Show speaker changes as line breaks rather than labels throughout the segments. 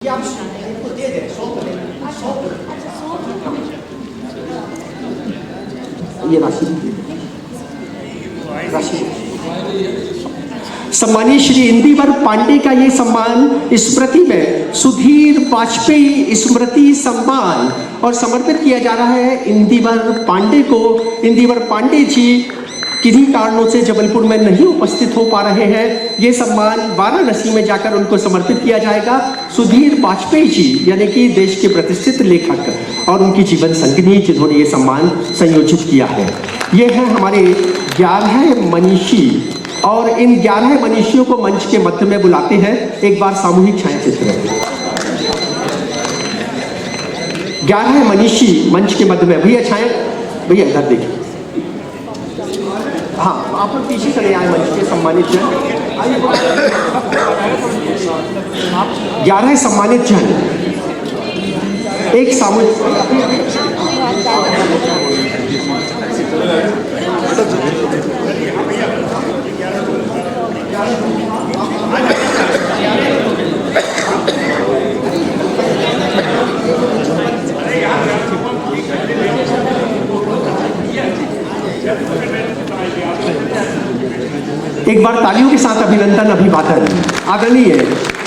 आप इनको दे दें, ये राशि सम्मानीय श्री इंदिवर पांडे का ये सम्मान स्मृति में सुधीर वाजपेयी स्मृति सम्मान और समर्पित किया जा रहा है इंदिवर पांडे को। इंदिवर पांडे जी किन्हीं कारणों से जबलपुर में नहीं उपस्थित हो पा रहे हैं। ये सम्मान वाराणसी में जाकर उनको समर्पित किया जाएगा। सुधीर वाजपेयी जी यानी कि देश के प्रतिष्ठित लेखक और उनकी जीवन संगिनी जिन्होंने ये सम्मान संयोजित किया है। ये है हमारे 11 मनीषी और इन 11 मनीषियों को मंच के मध्य में बुलाते हैं। एक बार सामूहिक छायाचित्र 11 मनीषी मंच के मध्य में। भैया छाया, भैया इधर देखिए। हाँ, आप लोग पीछे चले आए मंच के सम्मानित जन। 11 सम्मानित जन एक सामूहिक एक बार तालियों के साथ अभिनंदन अभिवादन। आदरणीय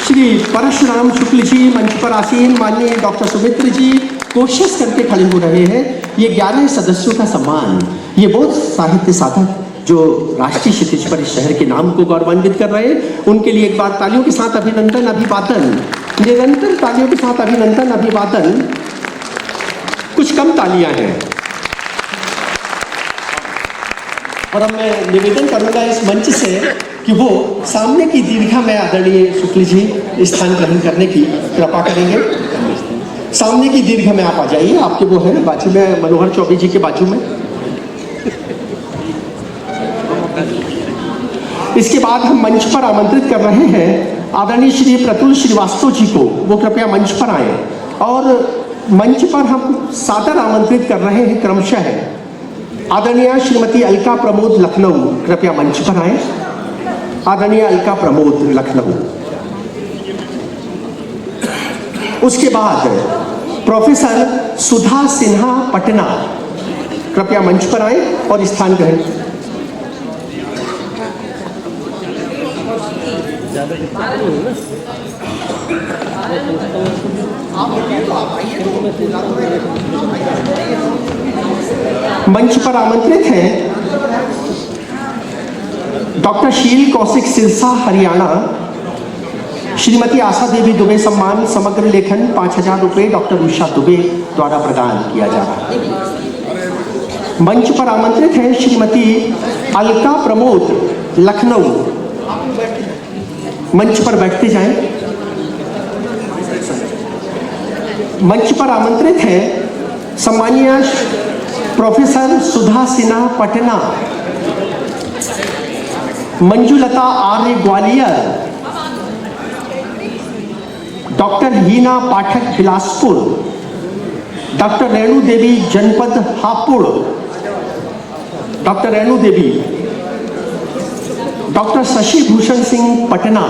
श्री परशुराम शुक्ल जी मंच पर आसीन, माननीय डॉक्टर सुमित्र जी कोशिश करके खड़े हो रहे हैं। ये 11 सदस्यों का सम्मान, ये वो साहित्य साधक जो राष्ट्रीय क्षितिज पर इस शहर के नाम को गौरवान्वित कर रहे हैं, उनके लिए एक बार तालियों के साथ अभिनंदन अभिवादन। निरंतर तालियों के साथ अभिनंदन अभिवादन। कुछ कम तालियां हैं और अब मैं निवेदन करूंगा इस मंच से कि वो सामने की दीर्घा में आदरणीय शुक्ल जी स्थान ग्रहण करने की कृपा करेंगे। सामने की दीर्घा में आप आ जाइए, आपके वो है बाजू में मनोहर चौबे जी के बाजू में। इसके बाद हम मंच पर आमंत्रित कर रहे हैं आदरणीय श्री प्रतुल श्रीवास्तव जी को, वो कृपया मंच पर आए। और मंच पर हम सादर आमंत्रित कर रहे हैं क्रमशः आदरणीय श्रीमती अलका प्रमोद लखनऊ, कृपया मंच पर आए। आदरणीय अलका प्रमोद लखनऊ। उसके बाद प्रोफेसर सुधा सिन्हा पटना, कृपया मंच पर आए और स्थान ग्रहण। मंच पर आमंत्रित हैं डॉक्टर शील कौशिक सिरसा हरियाणा, श्रीमती आशा देवी दुबे सम्मान समग्र लेखन 5000 रुपये डॉक्टर उषा दुबे द्वारा प्रदान किया जा रहा है। मंच पर आमंत्रित हैं श्रीमती अलका प्रमोद लखनऊ, मंच पर बैठते जाएं। मंच पर आमंत्रित हैं सम्मानीय प्रोफेसर सुधा सिन्हा पटना, मंजुलता आर्य ग्वालियर, डॉक्टर हीना पाठक बिलासपुर, डॉक्टर रेणु देवी जनपद हापुड़, डॉक्टर रेणु देवी, डॉक्टर शशि भूषण सिंह पटना।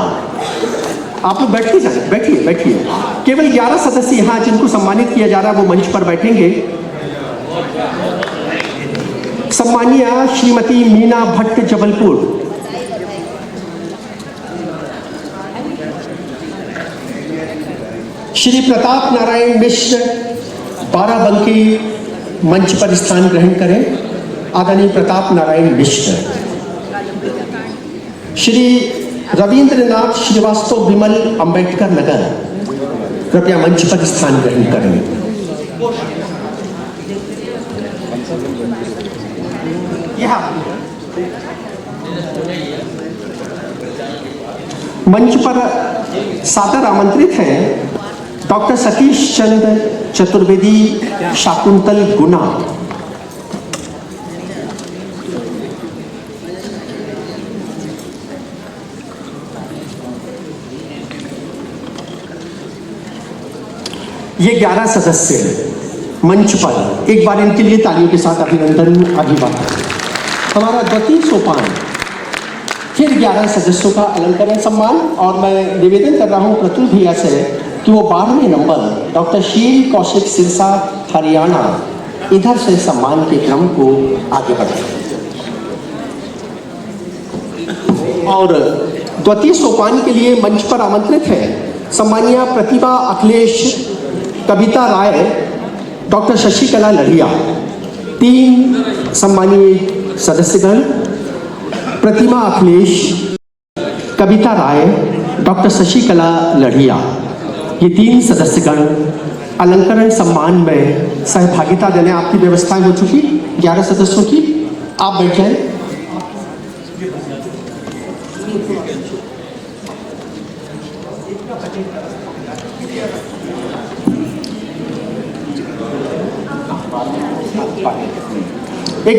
आप लोग बैठते जाए, बैठिए बैठिए। केवल 11 सदस्य यहाँ जिनको सम्मानित किया जा रहा है वो मंच पर बैठेंगे। सम्मानीय श्रीमती मीना भट्ट जबलपुर, श्री प्रताप नारायण मिश्र बाराबंकी मंच पर स्थान ग्रहण करें। आदरणीय प्रताप नारायण मिश्र। श्री रविंद्रनाथ श्रीवास्तव विमल अंबेडकर नगर, कृपया मंच पर स्थान ग्रहण करें। मंच पर सादर आमंत्रित हैं डॉक्टर सतीश चंद्र चतुर्वेदी शाकुंतल गुना, ये 11 सदस्य मंच पर। एक बार इनके लिए तालियों के साथ अभिनंदन अभिवादन। हमारा द्वितीय सोपान फिर 11 सदस्यों का अलंकरण सम्मान। और मैं निवेदन कर रहा हूँ प्रतुल भैया से कि वो 12वें नंबर डॉक्टर शील कौशिक सिरसा हरियाणा इधर से सम्मान के क्रम को आगे बढ़ाएं। और द्वितीय सोपान के लिए मंच पर आमंत्रित है सम्मानीय प्रतिभा अखिलेश कविता राय डॉक्टर शशिकला लड़िया। 3 सम्मानीय सदस्यगण प्रतिभा अखिलेश कविता राय डॉक्टर शशिकला लड़िया, ये 3 सदस्यगण अलंकरण सम्मान में सहभागिता देने आपकी व्यवस्थाएं हो चुकी 11 सदस्यों की। आप बैठ जाएं। एक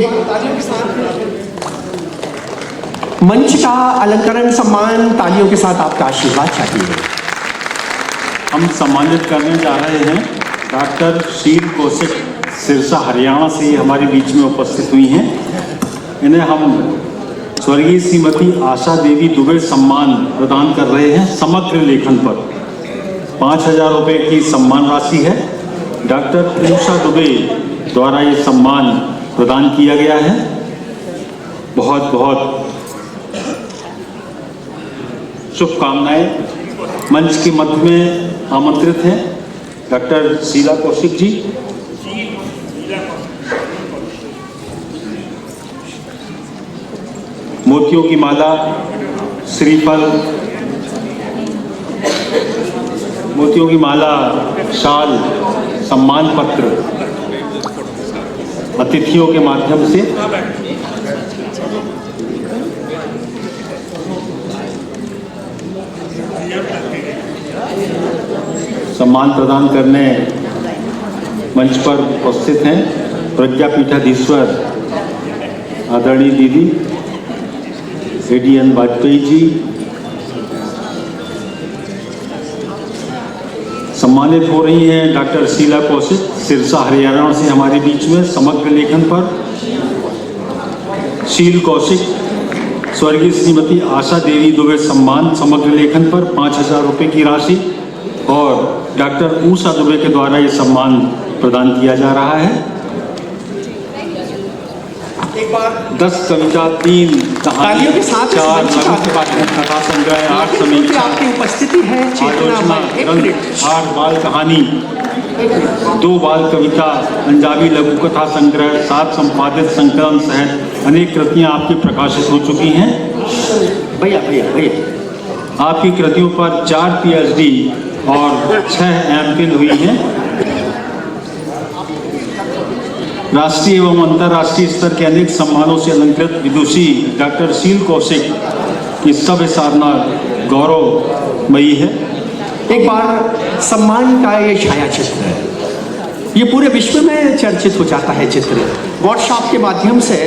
मंच का अलंकरण सम्मान तालियों के साथ आपका आशीर्वाद चाहिए।
हम सम्मानित करने जा रहे हैं डॉक्टर शील कौशिक सिरसा हरियाणा से हमारे बीच में उपस्थित हुई हैं। इन्हें हम स्वर्गीय श्रीमती आशा देवी दुबे सम्मान प्रदान कर रहे हैं समग्र लेखन पर। 5,000 रुपये की सम्मान राशि है। डॉक्टर उषा दुबे द्वारा ये सम्मान प्रदान किया गया है। बहुत बहुत शुभकामनाएं। मंच के मध्य में आमंत्रित हैं डॉक्टर शीला कौशिक जी। मोतियों की माला, श्रीफल, मोतियों की माला, शाल, सम्मान पत्र अतिथियों के माध्यम से सम्मान प्रदान करने मंच पर उपस्थित हैं प्रज्ञापीठाधीश्वर आदरणीय दीदी ADN वाजपेयी जी। सम्मानित हो रही हैं डॉक्टर शीला कौशिक सिरसा हरियाणा से हमारे बीच में समग्र लेखन पर। शील कौशिक स्वर्गीय श्रीमती आशा देवी दुबे सम्मान समग्र लेखन पर 5,000 रुपये की राशि और डॉक्टर उषा दुबे के द्वारा ये सम्मान प्रदान किया जा रहा है।
एक बार
10 कविता, 3 कहानी, 4 लघु कथा संग्रह, 8 समीक्षा,
आपकी उपस्थिति है,
आलोचना ग्रंथ, 8 बाल कहानी, 2 बाल कविता, पंजाबी लघु कथा संग्रह, 7 संपादित संकलन सहित अनेक कृतियां आपकी प्रकाशित हो चुकी हैं।
भैया
आपकी कृतियों पर 4 PhD और 6 MPhil हुई हैं। राष्ट्रीय एवं अंतर्राष्ट्रीय स्तर के अनेक सम्मानों से अलंकृत विदुषी डॉक्टर शील कौशिक की सभ्य साधना गौरवमयी है।
एक बार सम्मान का ये छाया चित्र है, ये पूरे विश्व में चर्चित हो जाता है चित्र। व्हाट्सएप के माध्यम से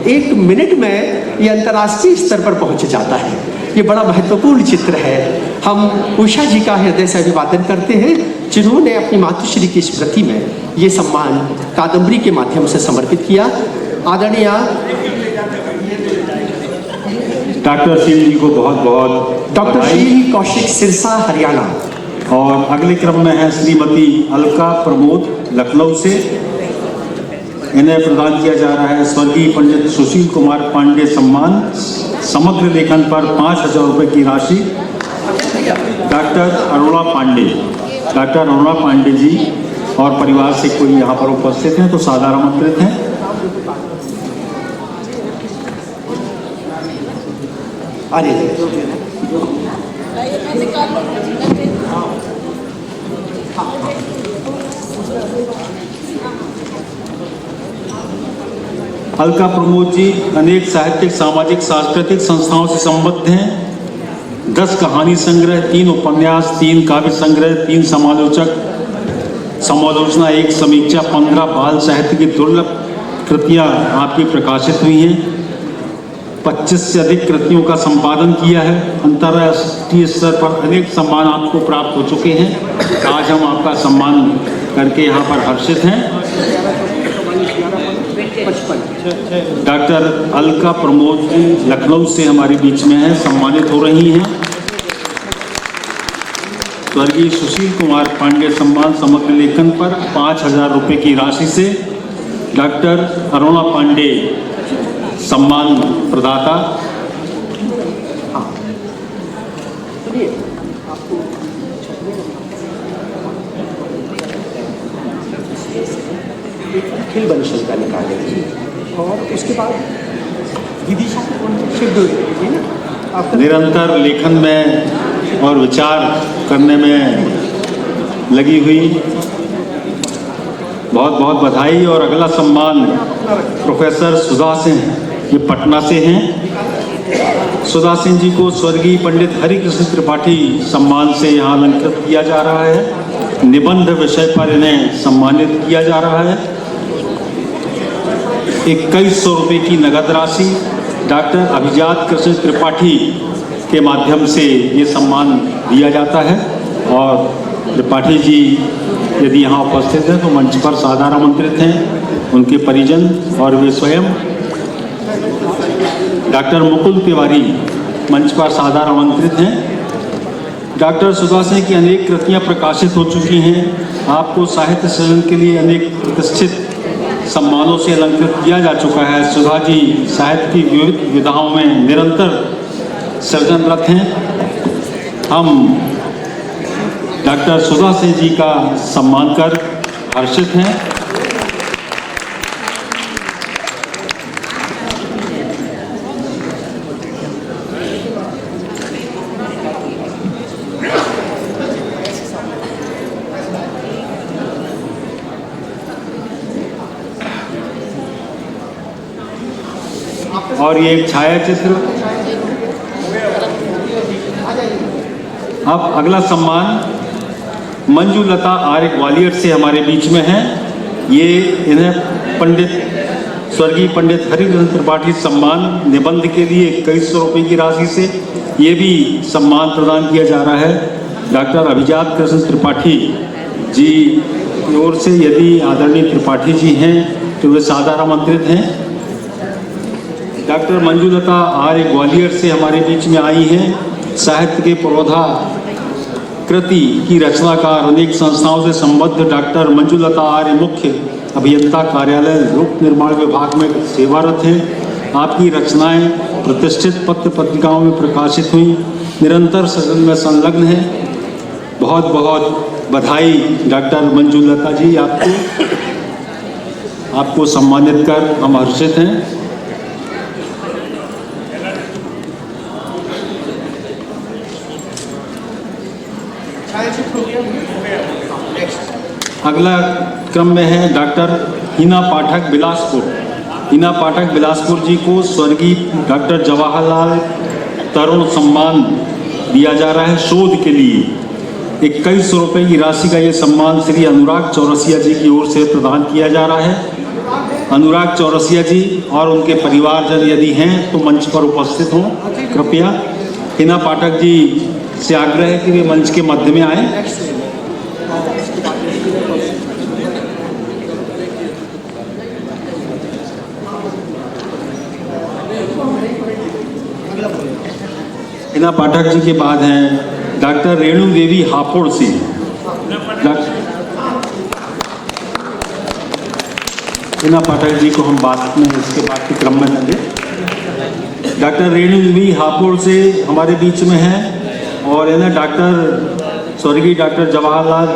1 मिनट में ये अंतर्राष्ट्रीय स्तर पर पहुंच जाता है। ये बड़ा महत्वपूर्ण चित्र है। हम उषा जी का हृदय से अभिवादन करते हैं जिन्होंने अपनी मातृश्री की स्मृति में ये सम्मान कादम्बरी के माध्यम से समर्पित किया। आदरणीय
डॉक्टर शील जी को बहुत बहुत
डॉक्टर शील कौशिक सिरसा हरियाणा।
और अगले क्रम में है श्रीमती अलका प्रमोद लखनऊ से। इन्हें प्रदान किया जा रहा है स्वर्गीय पंडित सुशील कुमार पांडे सम्मान समग्र लेखन पर 5,000 रुपये की राशि। डॉक्टर अरुणा पांडे जी और परिवार से कोई यहाँ पर उपस्थित हैं तो सादर आमंत्रित हैं। अलका प्रमोद जी अनेक साहित्यिक, सामाजिक, सांस्कृतिक संस्थाओं से संबद्ध हैं। 10 कहानी संग्रह, 3 उपन्यास, 3 काव्य संग्रह, 3 समालोचना, 1 समीक्षा, 15 बाल साहित्य की दुर्लभ कृतियां आपकी प्रकाशित हुई हैं। 25 से अधिक कृतियों का संपादन किया है। अंतर्राष्ट्रीय स्तर पर अनेक सम्मान आपको प्राप्त हो चुके हैं। आज हम आपका सम्मान करके यहाँ पर हर्षित हैं। डॉक्टर अलका प्रमोद जी लखनऊ से हमारे बीच में है, सम्मानित हो रही हैं। स्वर्गीय सुशील कुमार पांडे सम्मान समग्र लेखन पर 5,000 रुपये की राशि से डॉक्टर अरुणा पांडे सम्मान प्रदाता।
अखिल बंशल का निकालेंगे और उसके बाद विदिशा शेड्यूल
निरंतर लेखन में और विचार करने में लगी हुई, बहुत बहुत बधाई। और अगला सम्मान प्रोफेसर सुधा सिंह, ये पटना से हैं। सुधा सिंह जी को स्वर्गीय पंडित हरिकृष्ण त्रिपाठी सम्मान से यहाँ अलंकृत किया जा रहा है। निबंध विषय पर इन्हें सम्मानित किया जा रहा है। 2100 रुपये की नगद राशि डॉक्टर अभिजात कृष्ण त्रिपाठी के माध्यम से ये सम्मान दिया जाता है। और त्रिपाठी जी यदि यहाँ उपस्थित हैं तो मंच पर सादर आमंत्रित हैं, उनके परिजन और वे स्वयं। डॉक्टर मुकुल तिवारी मंच पर सादर आमंत्रित हैं। डॉक्टर सुधा सिंह की अनेक कृतियाँ प्रकाशित हो चुकी हैं। आपको साहित्य सृजन के लिए अनेक प्रतिष्ठित सम्मानों से अलंकृत किया जा चुका है। सुधा जी साहित्य की विविध विधाओं में निरंतर सृजनरत हैं। हम डॉक्टर सुधा सिंह जी का सम्मान कर हर्षित हैं। और ये एक छायाचित्र। अब अगला सम्मान मंजुलता आर्य ग्वालियर से हमारे बीच में है। ये इन्हें स्वर्गीय पंडित हरिकृष्ण त्रिपाठी सम्मान निबंध के लिए 2100 रुपये की राशि से ये भी सम्मान प्रदान किया जा रहा है। डॉक्टर अभिजात कृष्ण त्रिपाठी जी की ओर से यदि आदरणीय त्रिपाठी जी हैं तो वे सादर आमंत्रित हैं। डॉक्टर मंजुलता आर्य ग्वालियर से हमारे बीच में आई हैं। साहित्य के पुरोधा कृति की रचनाकार, अनेक संस्थाओं से संबद्ध डॉक्टर मंजुलता आर्य मुख्य अभियंता कार्यालय लोक निर्माण विभाग में सेवारत हैं। आपकी रचनाएं प्रतिष्ठित पत्र पत्रिकाओं में प्रकाशित हुई, निरंतर सदन में संलग्न हैं। बहुत बहुत बधाई डॉक्टर मंजुलता जी, आपको सम्मानित कर हम हर्षित हैं। अगला क्रम में है डॉक्टर हिना पाठक बिलासपुर। हिना पाठक बिलासपुर जी को स्वर्गीय डॉक्टर जवाहरलाल तरुण सम्मान दिया जा रहा है शोध के लिए। 2100 रुपये की राशि का ये सम्मान श्री अनुराग चौरसिया जी की ओर से प्रदान किया जा रहा है। अनुराग चौरसिया जी और उनके परिवारजन यदि हैं तो मंच पर उपस्थित हों कृपया। हिना पाठक जी से आग्रह है कि वे मंच के मध्य में आए। हिना पाठक जी के बाद हैं डॉक्टर रेणु देवी हापुड़ से। हिना पाठक जी को हम बाद में इसके बाद के क्रम में लेंगे। डॉक्टर रेणु देवी हापुड़ से हमारे बीच में हैं और इन्हें स्वर्गीय डॉक्टर जवाहरलाल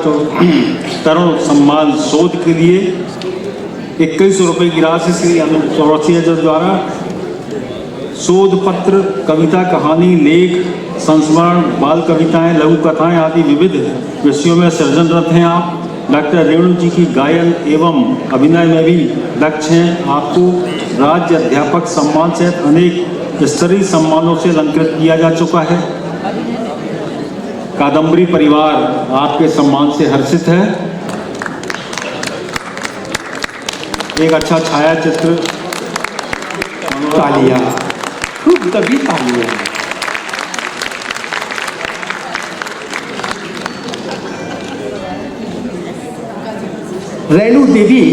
तरुण सम्मान शोध के लिए 2100 रुपये की राशि श्री अनुराग चौरसिया जी द्वारा शोध पत्र, कविता, कहानी, लेख, संस्मरण, बाल कविताएं, लघु कथाएं आदि विविध विषयों में सृजनरत हैं आप। डॉक्टर रेणु जी की गायन एवं अभिनय में भी दक्ष हैं। आपको राज्य अध्यापक सम्मान सहित अनेक स्तरीय सम्मानों से अलंकृत किया जा चुका है। कादम्बरी परिवार आपके सम्मान से हर्षित है। एक अच्छा छायाचित्र,
तालियां, खूब तभी तालियां। रेणु देवी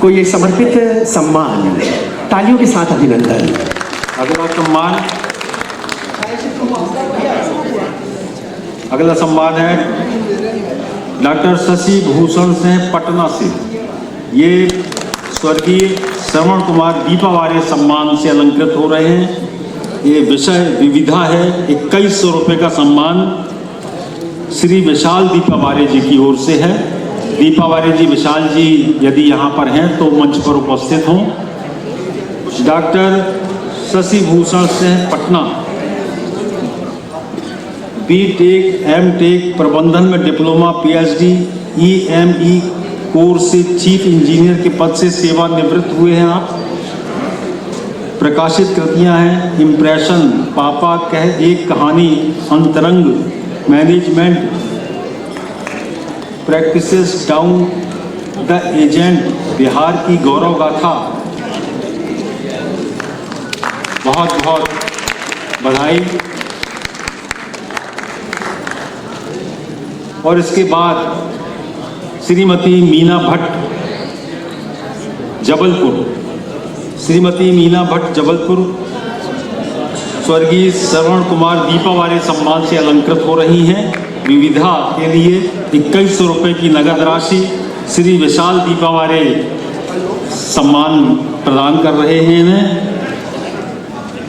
को ये समर्पित सम्मान, तालियों के साथ अभिनंदन।
अगला सम्मान अगला सम्मान है डॉक्टर शशि भूषण सिंह पटना से। ये स्वर्गीय श्रवण कुमार दीपावार्य सम्मान से अलंकृत हो रहे हैं। ये विषय विविधा है। 2100 रुपये का सम्मान श्री विशाल दीपावार्य जी की ओर से है। दीपावार्य जी, विशाल जी यदि यहाँ पर हैं तो मंच पर उपस्थित हों। Doctor Shashi Bhushan Singh Patna B.Tech, M.Tech प्रबंधन में डिप्लोमा, PhD, EME कोर्स से चीफ इंजीनियर के पद से सेवानिवृत्त हुए हैं आप। प्रकाशित कृतियां हैं इम्प्रेशन, पापा कह एक कहानी, अंतरंग, management practices down the agent, Bihar की गौरव गाथा। बहुत बहुत बधाई। और इसके बाद श्रीमती मीना भट्ट जबलपुर, श्रीमती मीना भट्ट जबलपुर स्वर्गीय श्रवण कुमार दीपावार्य सम्मान से अलंकृत हो रही हैं। विविधा के लिए 2100 रुपये की नगद राशि श्री विशाल दीपावार्य सम्मान प्रदान कर रहे हैं इन्हें।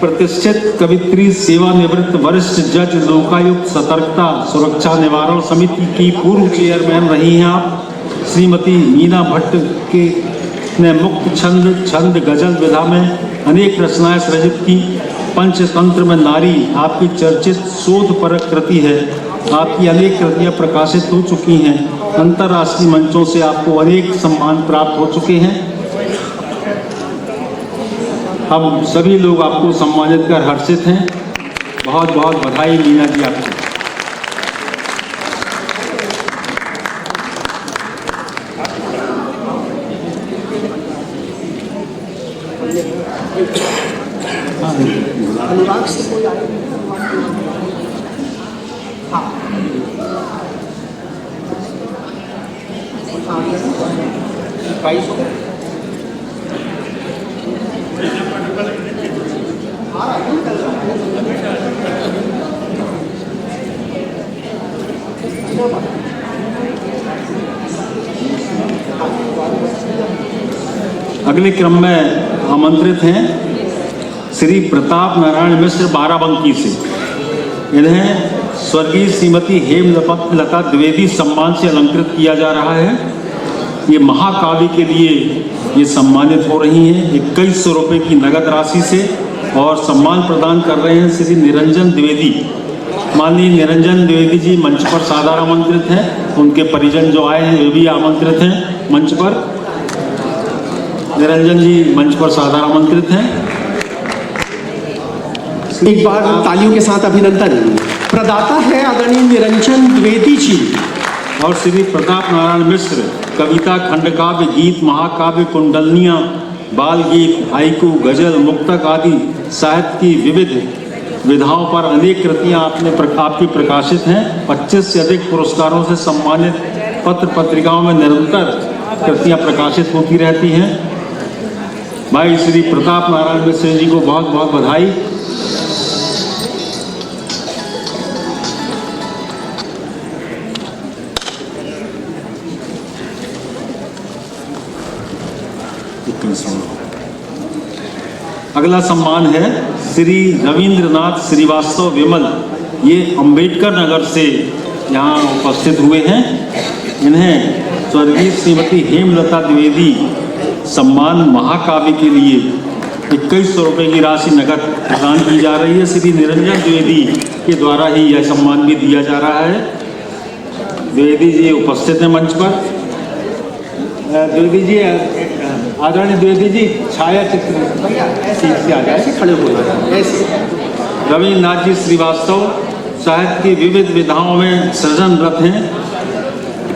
प्रतिष्ठित कवित्री, सेवानिवृत्त वरिष्ठ जज, लोकायुक्त सतर्कता सुरक्षा निवारण समिति की पूर्व चेयरमैन रही हैं आप। श्रीमती मीना भट्ट के ने मुक्त छंद गजल विधा में अनेक रचनाएं सृजित की। पंचतंत्र में नारी आपकी चर्चित शोधपरक कृति है। आपकी अनेक कृतियां प्रकाशित हो चुकी हैं। अंतर्राष्ट्रीय मंचों से आपको अनेक सम्मान प्राप्त हो चुके हैं। हम सभी लोग आपको सम्मानित कर हर्षित हैं। बहुत बहुत बधाई मीना जी आपको।
अनुराग से कोई आए? हाँ, प्राइस हो गया।
अगले क्रम में आमंत्रित हैं श्री प्रताप नारायण मिश्र बाराबंकी से। इन्हें स्वर्गीय श्रीमती हेमलता द्विवेदी सम्मान से अलंकृत किया जा रहा है। ये महाकाव्य के लिए ये सम्मानित हो रही हैं 2100 रुपये की नगद राशि से। और सम्मान प्रदान कर रहे हैं श्री निरंजन द्विवेदी। माननीय निरंजन द्विवेदी जी मंच पर सादर आमंत्रित हैं। उनके परिजन जो आए हैं वे भी आमंत्रित हैं मंच पर। निरंजन जी मंच पर सादर आमंत्रित हैं।
एक बार तालियों के साथ अभिनंदन। प्रदाता है आदरणीय निरंजन द्विवेदी जी।
और श्री प्रताप नारायण मिश्र कविता, खंडकाव्य, गीत, महाकाव्य, कुंडलनियाँ, बाल गीत, हाइकू, गजल, मुक्तक आदि साहित्य की विविध विधाओं पर अनेक कृतियाँ आपकी प्रकाशित हैं। 25 से अधिक पुरस्कारों से सम्मानित, पत्र पत्रिकाओं में निरंतर कृतियाँ प्रकाशित होती रहती हैं। भाई श्री प्रताप नारायण मिश्र जी को बहुत बहुत बधाई। अगला सम्मान है श्री रविंद्रनाथ श्रीवास्तव विमल। ये अंबेडकर नगर से यहाँ उपस्थित हुए हैं। इन्हें स्वर्गीय श्रीमती हेमलता द्विवेदी सम्मान महाकाव्य के लिए 2100 रुपये की राशि नकद प्रदान की जा रही है। श्री निरंजन द्विवेदी के द्वारा ही यह सम्मान भी दिया जा रहा है। द्विवेदी जी उपस्थित हैं मंच पर। द्विवेदी जी, आदरणीय द्विवेदी जी, छाया चित्र से आ जाए, ऐसे खड़े हो जाए ऐसे। रविन्द्रनाथ जी श्रीवास्तव साहित्य की विविध विधाओं में सृजनरत हैं।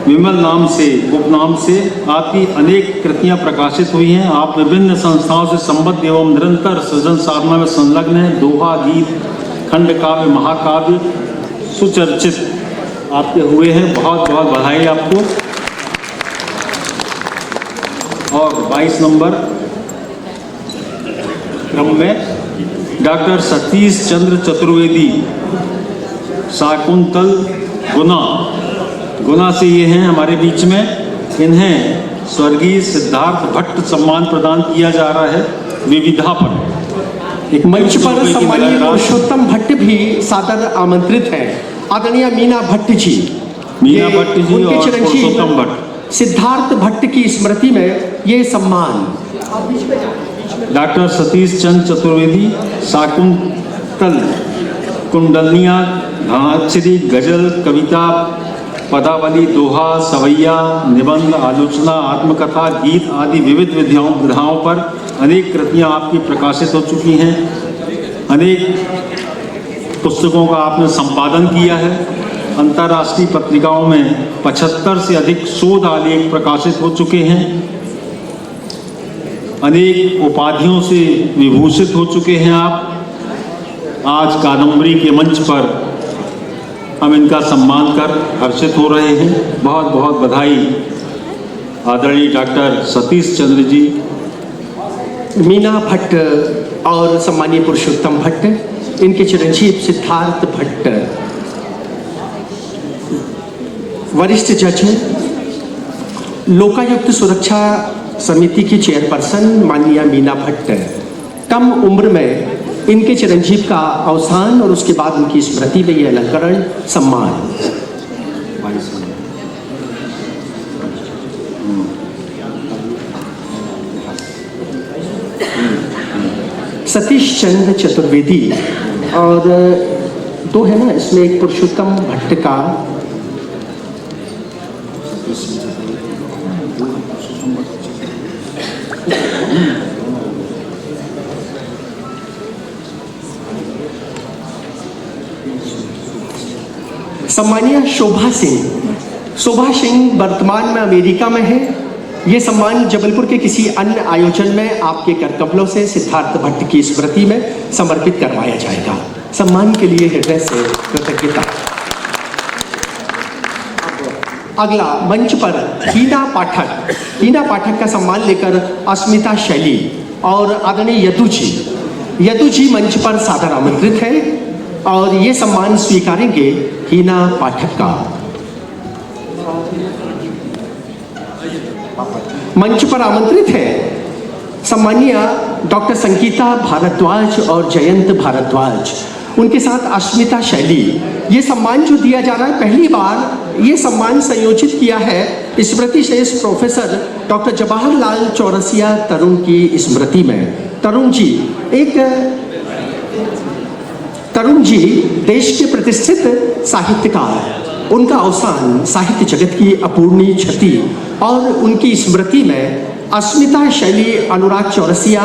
विमल नाम से, उपनाम से आपकी अनेक कृतियां प्रकाशित हुई हैं। आप विभिन्न संस्थाओं से संबद्ध एवं निरंतर सृजन साधना में संलग्न हैं। दोहा, गीत, खंडकाव्य, महाकाव्य सुचर्चित आपके हुए हैं। बहुत बहुत बधाई आपको। और 22 नंबर क्रम में डॉक्टर सतीश चंद्र चतुर्वेदी शाकुंतल गुना से ये हैं हमारे बीच में। इन्हें स्वर्गीय सिद्धार्थ भट्ट सम्मान प्रदान किया जा रहा है विविधा पर। एक
मंच पर सम्मानीय पुरुषोत्तम भट्ट भी सादर आमंत्रित हैं। आदरणीय मीना भट्ट जी
और पुरुषोत्तम भट्ट,
सिद्धार्थ भट्ट की स्मृति में ये सम्मान।
डॉक्टर सतीश चंद्र चतुर्वेदी शाकुंतल कुंडलियाँ घाक्षरी गजल कविता पदावली दोहा सवैया निबंध आलोचना आत्मकथा गीत आदि विविध विधाओं पर अनेक कृतियाँ आपकी प्रकाशित हो चुकी हैं। अनेक पुस्तकों का आपने संपादन किया है। अंतर्राष्ट्रीय पत्रिकाओं में 75 से अधिक शोध आलेख प्रकाशित हो चुके हैं। अनेक उपाधियों से विभूषित हो चुके हैं आप। आज कादम्बरी के मंच पर हम इनका सम्मान कर हर्षित हो रहे हैं। बहुत बहुत बधाई आदरणीय डॉक्टर सतीश चंद्र जी।
मीना भट्ट और सम्मानीय पुरुषोत्तम भट्ट, इनके चिरंजीव सिद्धार्थ भट्ट, वरिष्ठ जज, लोकायुक्त सुरक्षा समिति की चेयरपर्सन माननीय मीना भट्ट। कम उम्र में इनके चिरंजीव का अवसान और उसके बाद उनकी स्मृति में यह अलंकरण सम्मान। सतीश चंद्र चतुर्वेदी और दो है ना, इसमें एक पुरुषोत्तम भट्ट का सम्मानीय शोभा सिंह वर्तमान में अमेरिका में है। ये सम्मान जबलपुर के किसी अन्य आयोजन में आपके करकमलों से सिद्धार्थ भट्ट की स्मृति में समर्पित करवाया जाएगा। सम्मान के लिए हृदय से कृतज्ञता। अगला मंच पर हीना पाठक का सम्मान लेकर अस्मिता शैली और आदरणीय यदु जी मंच पर सादर आमंत्रित है और ये सम्मान स्वीकारेंगे हीना पाठक का। मंच पर आमंत्रित है सम्मानीय डॉक्टर संगीता भारद्वाज और जयंत भारद्वाज, उनके साथ अस्मिता शैली। ये सम्मान जो दिया जा रहा है, पहली बार ये सम्मान संयोजित किया है स्मृति शेष प्रोफेसर डॉक्टर जवाहरलाल चौरसिया तरुण की स्मृति में। तरुण जी देश के प्रतिष्ठित साहित्यकार, उनका अवसान साहित्य जगत की अपूर्णीय क्षति और उनकी स्मृति में अस्मिता शैली अनुराग चौरसिया,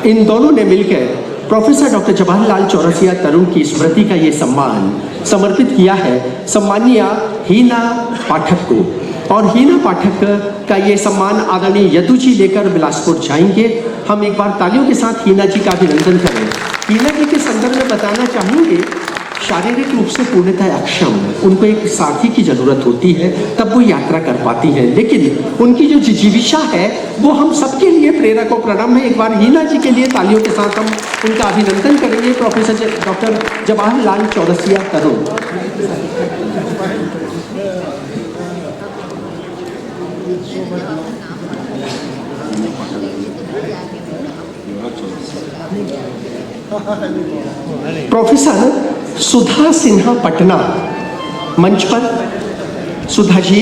इन दोनों ने मिलकर प्रोफेसर डॉक्टर जवाहरलाल चौरसिया तरुण की स्मृति का ये सम्मान समर्पित किया है सम्मानीय हीना पाठक को। और हीना पाठक का ये सम्मान आदरणीय यदु जी लेकर बिलासपुर जाएंगे। हम एक बार तालियों के साथ हीना जी का अभिनंदन करें। हीना जी के संदर्भ में बताना चाहूँगी, शारीरिक रूप से पूर्णतः अक्षम, उनको एक साथी की जरूरत होती है तब वो यात्रा कर पाती हैं, लेकिन उनकी जो जिजीविषा है वो हम सबके लिए प्रेरक और प्रणम है। एक बार हीना जी के लिए तालियों के साथ हम उनका अभिनंदन करेंगे। प्रोफेसर डॉक्टर जवाहरलाल चौरसिया तरुण। प्रोफेसर सुधा सिन्हा पटना मंच पर। सुधा जी,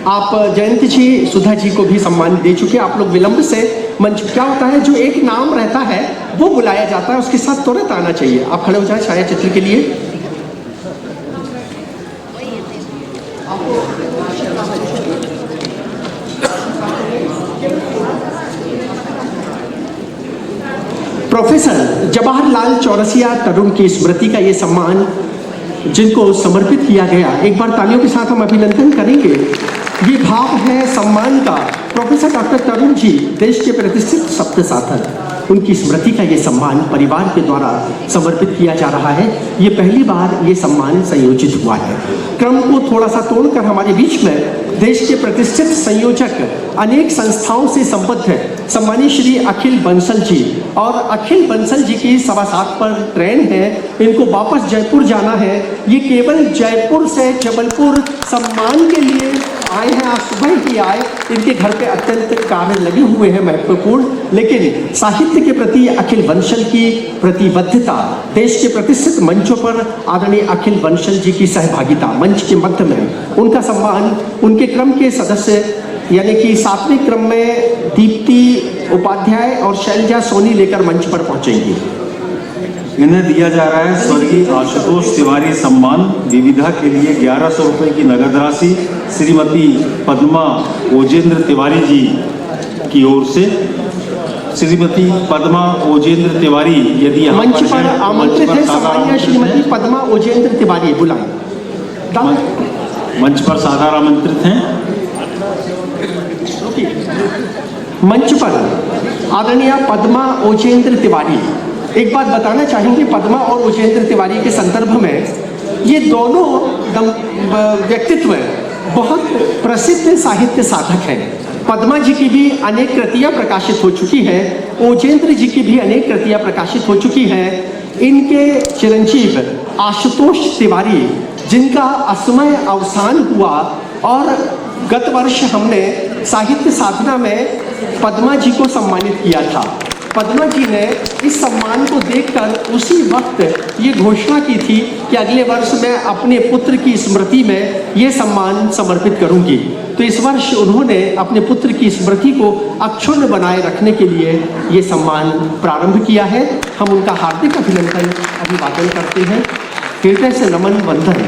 आप जयंत जी सुधा जी को भी सम्मान दे चुके। आप लोग विलंब से मंच, क्या होता है जो एक नाम रहता है वो बुलाया जाता है, उसके साथ तुरंत आना चाहिए। आप खड़े हो जाए छाया चित्र के लिए। प्रोफेसर जवाहरलाल चौरसिया तरुण की स्मृति का ये सम्मान जिनको समर्पित किया गया, एक बार तालियों के साथ हम अभिनंदन करेंगे। ये भाव है सम्मान का। प्रोफेसर डॉक्टर तरुण जी देश के प्रतिष्ठित शब्द साधक, उनकी स्मृति का ये सम्मान परिवार के द्वारा समर्पित किया जा रहा है। ये पहली बार ये सम्मान संयोजित हुआ है। क्रम को थोड़ा सा तोड़कर हमारे बीच में देश के प्रतिष्ठित संयोजक, अनेक संस्थाओं से संबद्ध सम्मानीय श्री अखिल बंसल जी, और अखिल बंसल जी की 7:15 पर ट्रेन है, इनको वापस जयपुर जाना है। ये केवल जयपुर से जबलपुर सम्मान के लिए आए हैं, आज सुबह ही आए। इनके घर पे अत्यंत कार्य लगे हुए हैं महत्वपूर्ण, लेकिन साहित्य के प्रति अखिल बंसल की प्रतिबद्धता, देश के प्रतिष्ठित मंचों पर आदरणीय अखिल बंसल जी की सहभागिता, मंच के मध्य में उनका सम्मान, उनके क्रम के सदस्य यानी कि 7वें क्रम में दीप्ति उपाध्याय और शैलजा सोनी लेकर मंच पर पहुंचेंगी।
इन्हें दिया जा रहा है स्वर्गीय आशुतोष तिवारी सम्मान, विविधा के लिए 1100 रुपये की नगद राशि श्रीमती पद्मा ओजेंद्र तिवारी जी की ओर से। श्रीमती पद्मा ओजेंद्र तिवारी यदि यहाँ
मंच पर आमंत्रित है सम्मानीय श्रीमती पद्मा ओजेंद्र तिवारी, बुलाएं।
मंच पर सादर आमंत्रित हैं।
मंच पर आदरणीय पद्मा ओजेंद्र तिवारी। एक बात बताना चाहेंगे, पद्मा और ओजेंद्र तिवारी के संदर्भ में, ये दोनों व्यक्तित्व बहुत प्रसिद्ध साहित्य साधक हैं। पद्मा जी की भी अनेक कृतियां प्रकाशित हो चुकी हैं, ओजेंद्र जी की भी अनेक कृतियां प्रकाशित हो चुकी हैं। इनके चिरंजीव आशुतोष तिवारी, जिनका असमय अवसान हुआ, और गत वर्ष हमने साहित्य साधना में पद्मा जी को सम्मानित किया था। पद्मा जी ने इस सम्मान को देखकर उसी वक्त ये घोषणा की थी कि अगले वर्ष मैं अपने पुत्र की स्मृति में ये सम्मान समर्पित करूंगी। तो इस वर्ष उन्होंने अपने पुत्र की स्मृति को अक्षुण्ण बनाए रखने के लिए ये सम्मान प्रारंभ किया है। हम उनका हार्दिक अभिनंदन अभिवादन करते हैं, हृदय से नमन वंदन।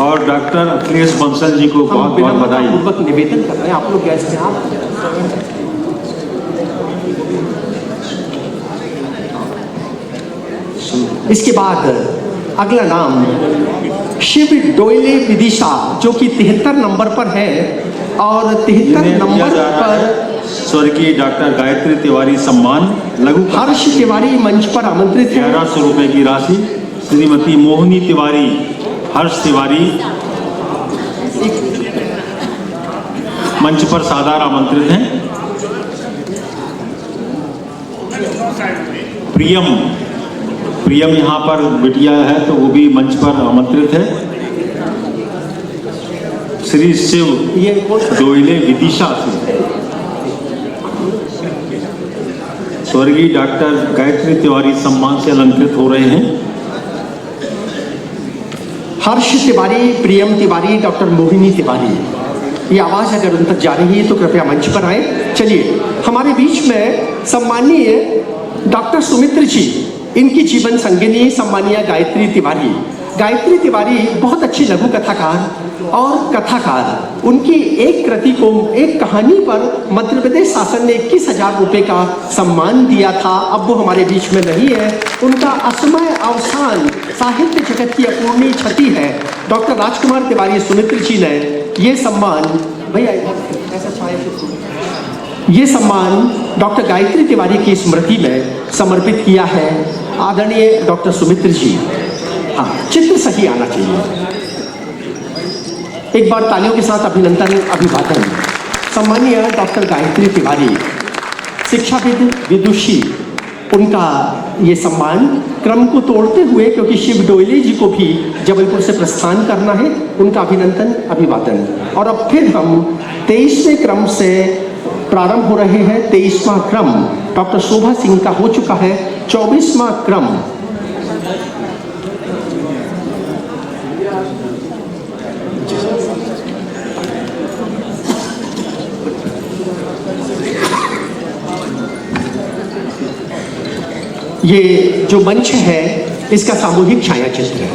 और डॉक्टर अखिलेश बंसल जी को बहुत बहुत बधाई
पूर्वक निवेदन कर रहे हैं। आप लोग गेस्ट हैं, आप इसके बाद अगला नाम शिव डोयले विदिशा, जो कि 73 नंबर पर है, और 73 नंबर पर
स्वर्गीय डॉक्टर गायत्री तिवारी सम्मान लघु
हर्ष तिवारी मंच पर आमंत्रित है।
1100 रुपये की राशि श्रीमती मोहिनी तिवारी, हर्ष तिवारी मंच पर सादर आमंत्रित हैं। प्रियम यहाँ पर बिटिया है तो वो भी मंच पर आमंत्रित है। श्री शिव डोयले विदिशा से स्वर्गीय डॉक्टर गायत्री तिवारी सम्मान से अलंकृत हो रहे हैं।
हर्ष तिवारी, प्रियम तिवारी, डॉक्टर मोहिनी तिवारी, ये आवाज अगर उन तक जा रही है तो कृपया मंच पर आए। चलिए, हमारे बीच में सम्मानीय डॉक्टर सुमित्र जी, इनकी जीवन संगिनी सम्मानीय गायत्री तिवारी। गायत्री तिवारी बहुत अच्छी लघु कथाकार और कथाकार। उनकी एक कृति को, एक कहानी पर मध्य प्रदेश शासन ने 21,000 रुपये का सम्मान दिया था। अब वो हमारे बीच में नहीं है। उनका असमय अवसान साहित्य जगत की अपूर्णीय क्षति है। डॉक्टर राजकुमार तिवारी सुमित्र जी ने ये सम्मान, भैया ये सम्मान डॉक्टर गायत्री तिवारी की स्मृति में समर्पित किया है। आदरणीय डॉक्टर सुमित्र जी, हाँ, चित्र सही आना चाहिए। एक बार तालियों के साथ अभिनंदन अभिवादन। सम्मानीय डॉक्टर गायत्री तिवारी, शिक्षाविद, विदुषी, उनका ये सम्मान क्रम को तोड़ते हुए, क्योंकि शिव डोयले जी को भी जबलपुर से प्रस्थान करना है, उनका अभिनंदन अभिवादन। और अब फिर हम 23वें क्रम से प्रारंभ हो रहे हैं। 23वां क्रम डॉक्टर शोभा सिंह का हो चुका है। 24वां क्रम ये जो मंच है इसका सामूहिक छाया चित्र है।